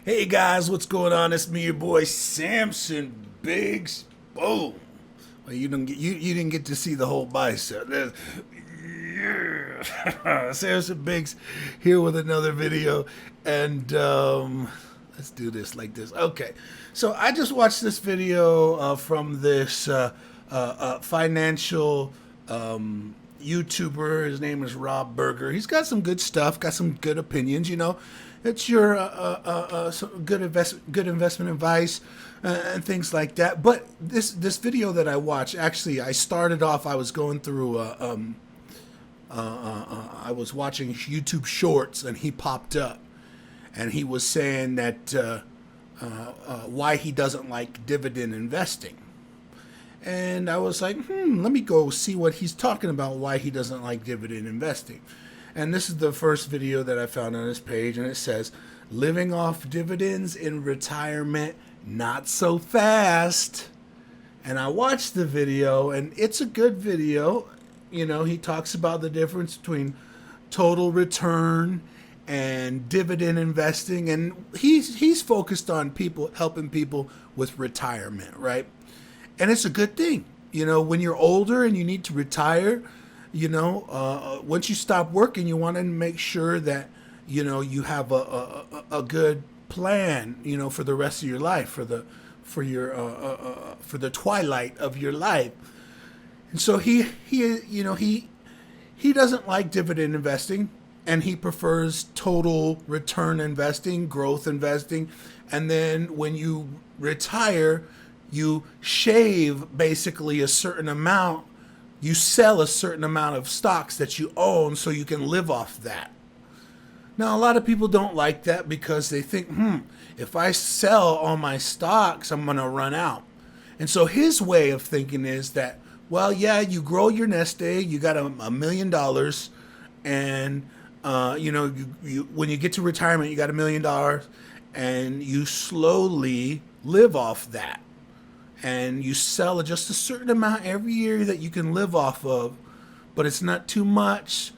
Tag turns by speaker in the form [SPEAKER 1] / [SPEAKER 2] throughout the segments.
[SPEAKER 1] Hey guys, what's going on? It's me, your boy Samson Biggz. Boom. Well, you didn't get to see the whole bicep. Yeah. Samson Biggz here with another video, and let's do this like this. Okay, so I just watched this video from this financial YouTuber. His name is Berger. He's got some good stuff, got some good opinions. It's your good investment advice and things like that. But this video that I watched, actually, I started off. I was going through. I was watching YouTube Shorts, and he popped up, and he was saying that why he doesn't like dividend investing. And I was like, let me go see what he's talking about, why he doesn't like dividend investing. And this is the first video that I found on his page, and it says, living off dividends in retirement, not so fast. And I watched the video, and it's a good video. He talks about the difference between total return and dividend investing, and he's focused on helping people with retirement, right? And it's a good thing. When you're older and you need to retire, once you stop working, you want to make sure that, you have a good plan, for the rest of your life, for the twilight of your life. And so he doesn't like dividend investing, and he prefers total return investing, growth investing. And then when you retire, you shave basically a certain amount. You sell a certain amount of stocks that you own so you can live off that. Now, a lot of people don't like that because they think, if I sell all my stocks, I'm going to run out. And so his way of thinking is that, well, yeah, you grow your nest egg, you got $1 million, and when you get to retirement, you got $1 million, and you slowly live off that. And you sell just a certain amount every year that you can live off of, but it's not too much.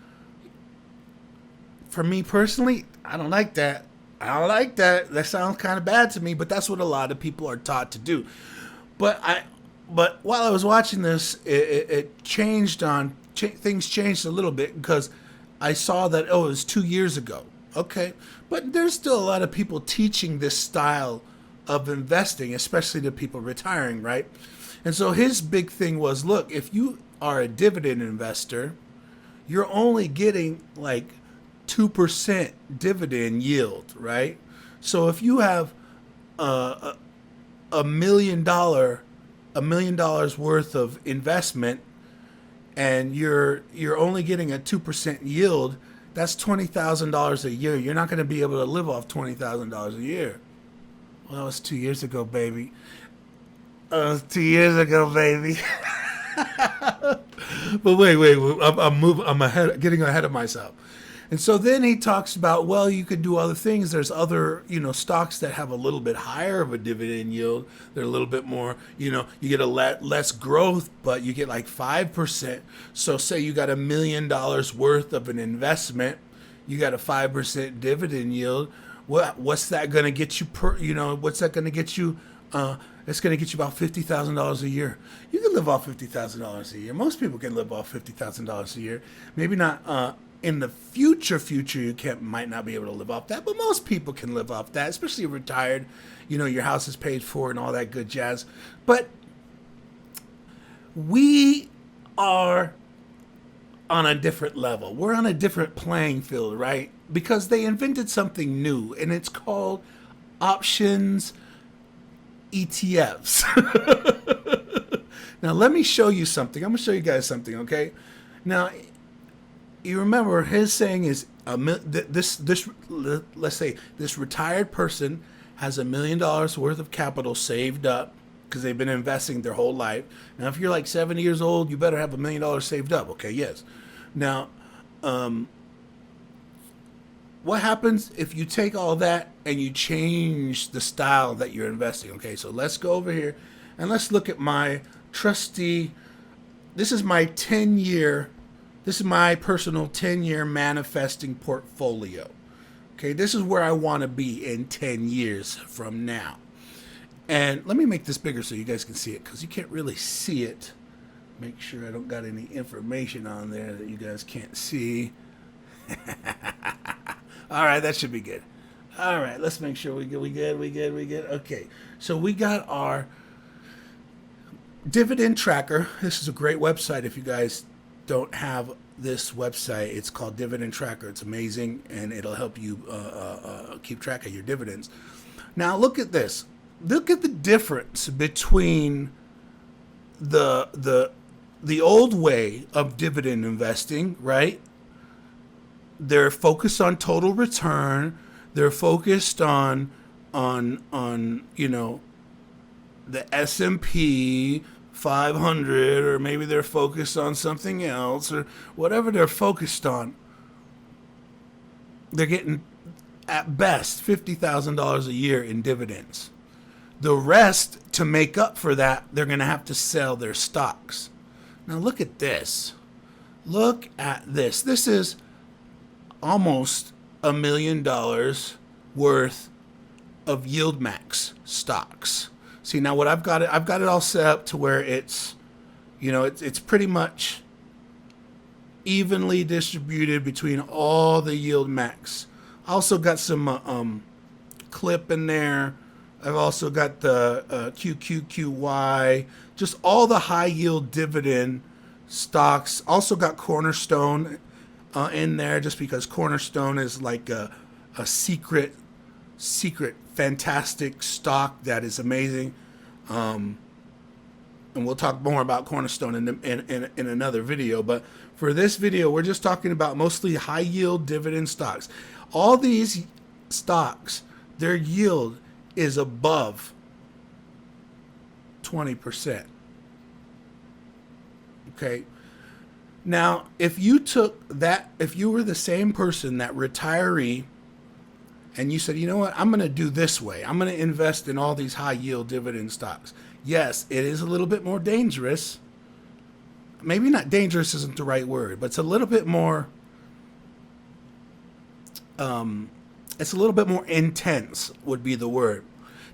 [SPEAKER 1] For me personally, I don't like that. I don't like that. That sounds kind of bad to me, but that's what a lot of people are taught to do. But while I was watching this, it changed things changed a little bit, because I saw that, it was 2 years ago. Okay, but there's still a lot of people teaching this style of investing, especially to people retiring, right? And so his big thing was, look, if you are a dividend investor, you're only getting like 2% dividend yield, right? So if you have $1 million worth of investment, and you're only getting a 2% yield, that's $20,000 a year. You're not going to be able to live off $20,000 a year. Well, that was 2 years ago, baby. That was 2 years ago, baby. But wait, I'm getting ahead of myself. And so then he talks about, well, you could do other things. There's other, stocks that have a little bit higher of a dividend yield. They're a little bit more, you get a less growth, but you get like 5%. So say you got $1 million worth of an investment, you got a 5% dividend yield. What's that going to get you what's that going to get you? It's going to get you about $50,000 a year. You can live off $50,000 a year. Most people can live off $50,000 a year. Maybe not in the future. You might not be able to live off that, but most people can live off that, especially retired. Your house is paid for and all that good jazz. But we are on a different level. We're on a different playing field, right? Because they invented something new, and it's called options ETFs. Now, let me show you something. I'm going to show you guys something, okay? Now, you remember his saying is, let's say this retired person has $1 million worth of capital saved up because they've been investing their whole life. Now, if you're like 70 years old, you better have $1 million saved up. Okay, yes. Now, what happens if you take all that and you change the style that you're investing? Okay, so let's go over here and let's look at my trusty. This is my personal 10-year manifesting portfolio. Okay, this is where I want to be in 10 years from now. And let me make this bigger so you guys can see it, because you can't really see it. Make sure I don't got any information on there that you guys can't see. All right, that should be good. All right, let's make sure we good. Okay, so we got our dividend tracker. This is a great website if you guys don't have this website. It's called Dividend Tracker. It's amazing, and it'll help you keep track of your dividends. Now, look at this. Look at the difference between the old way of dividend investing, right? They're focused on total return. They're focused on you know, the S&P 500, or maybe they're focused on something else, or whatever they're focused on. They're getting at best $50,000 a year in dividends. The rest, to make up for that, they're going to have to sell their stocks. Now look at this. Look at this. This is almost $1 million worth of yield max stocks. See, now what I've got it all set up to where it's, you know, it's pretty much evenly distributed between all the yield max. I also got some clip in there. I've also got the QQQY, just all the high yield dividend stocks. Also got Cornerstone in there, just because Cornerstone is like a secret fantastic stock that is amazing. And we'll talk more about Cornerstone in another video. But for this video, we're just talking about mostly high yield dividend stocks. All these stocks, their yield is above 20%. Okay. Now, if you were the same person, that retiree, and you said, you know what, I'm going to do this way. I'm going to invest in all these high yield dividend stocks. Yes, it is a little bit more dangerous. Maybe not dangerous isn't the right word, but it's a little bit more, it's a little bit more intense would be the word.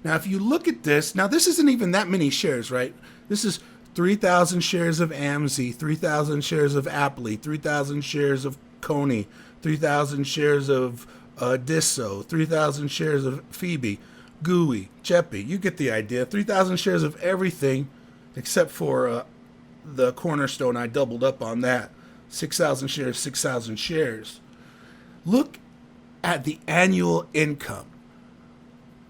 [SPEAKER 1] Now, if you look at this, now this isn't even that many shares, right? This is 3,000 shares of AMZ, 3,000 shares of Apley, 3,000 shares of Coney, 3,000 shares of Disso, 3,000 shares of Phoebe, GUI, Cheppy. You get the idea. 3,000 shares of everything except for the Cornerstone. I doubled up on that. 6,000 shares, 6,000 shares. Look at the annual income.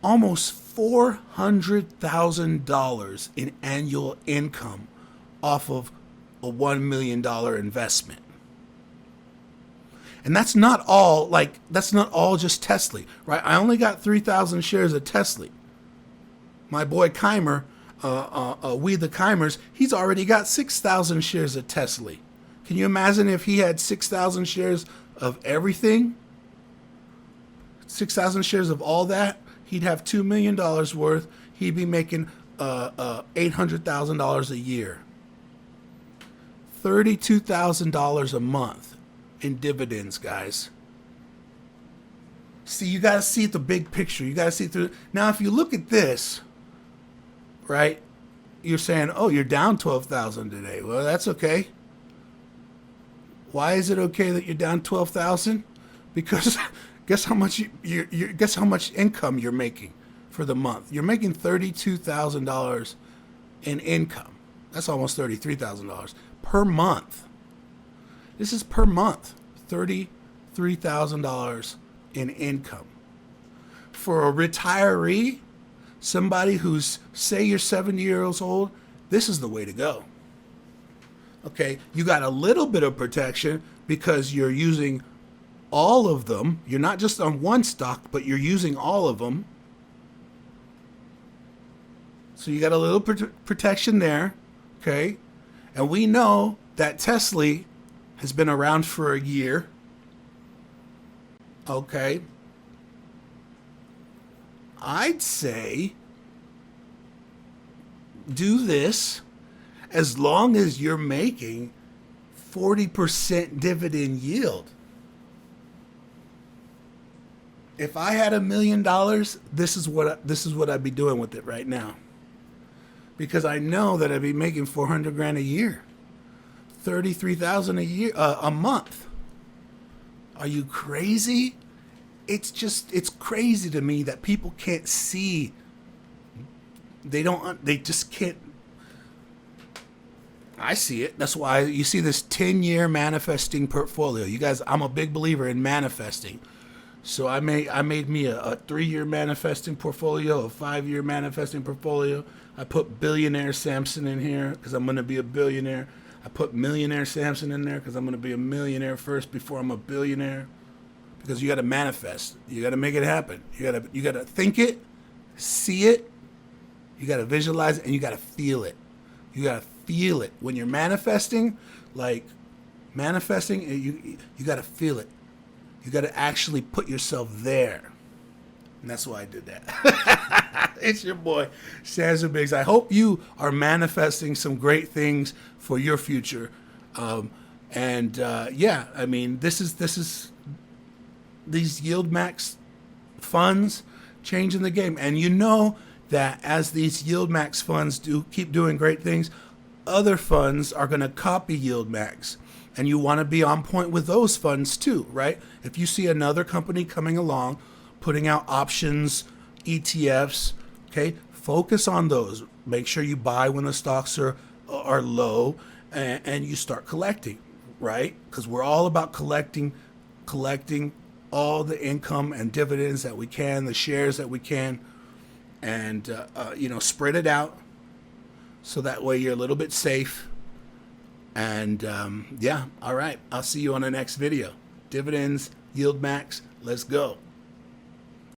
[SPEAKER 1] Almost $400,000 in annual income off of a $1 million investment. And that's not all just Tesla, right? I only got 3,000 shares of Tesla. My boy Keimer, We the Keimers, he's already got 6,000 shares of Tesla. Can you imagine if he had 6,000 shares of everything? 6,000 shares of all that? He'd have $2 million worth. He'd be making $800,000 a year. $32,000 a month in dividends, guys. See, you got to see the big picture. You got to see through. Now, if you look at this, right, you're saying, oh, you're down 12,000 today. Well, that's okay. Why is it okay that you're down 12,000? Because guess how much guess how much income you're making for the month. You're making $32,000 in income. That's almost $33,000 per month. This is per month, $33,000 in income. For a retiree, somebody who's, say you're 70 years old, this is the way to go. Okay, you got a little bit of protection because you're using all of them. You're not just on one stock, but you're using all of them. So you got a little protection there, okay? And we know that Tesla has been around for a year. Okay. I'd say do this as long as you're making 40% dividend yield. if I had $1 million, this is what I'd be doing with it right now. Because I know that I'd be making 400 grand a year, 33,000 a year, a month. Are you crazy? It's crazy to me that people can't see. They just can't. I see it. That's why you see this 10-year manifesting portfolio. You guys, I'm a big believer in manifesting. So I made me a 3-year manifesting portfolio, a 5-year manifesting portfolio. I put billionaire Samson in here because I'm going to be a billionaire. I put millionaire Samson in there because I'm going to be a millionaire first before I'm a billionaire. Because you got to manifest. You got to make it happen. You got to think it, see it. You got to visualize it, and you got to feel it. You got to feel it when you're manifesting. Like manifesting, you got to feel it. You got to actually put yourself there. And that's why I did that. It's your boy, Samson Biggz. I hope you are manifesting some great things for your future. Yeah, I mean, this is these yield max funds changing the game. And you know that as these yield max funds keep doing great things, other funds are going to copy yield max. And you want to be on point with those funds too, right? If you see another company coming along, putting out options, ETFs, okay, focus on those. Make sure you buy when the stocks are low, and you start collecting, right? Because we're all about collecting all the income and dividends that we can, the shares that we can, and spread it out so that way you're a little bit safe. And all right, I'll see you on the next video. Dividends, yield max, let's go.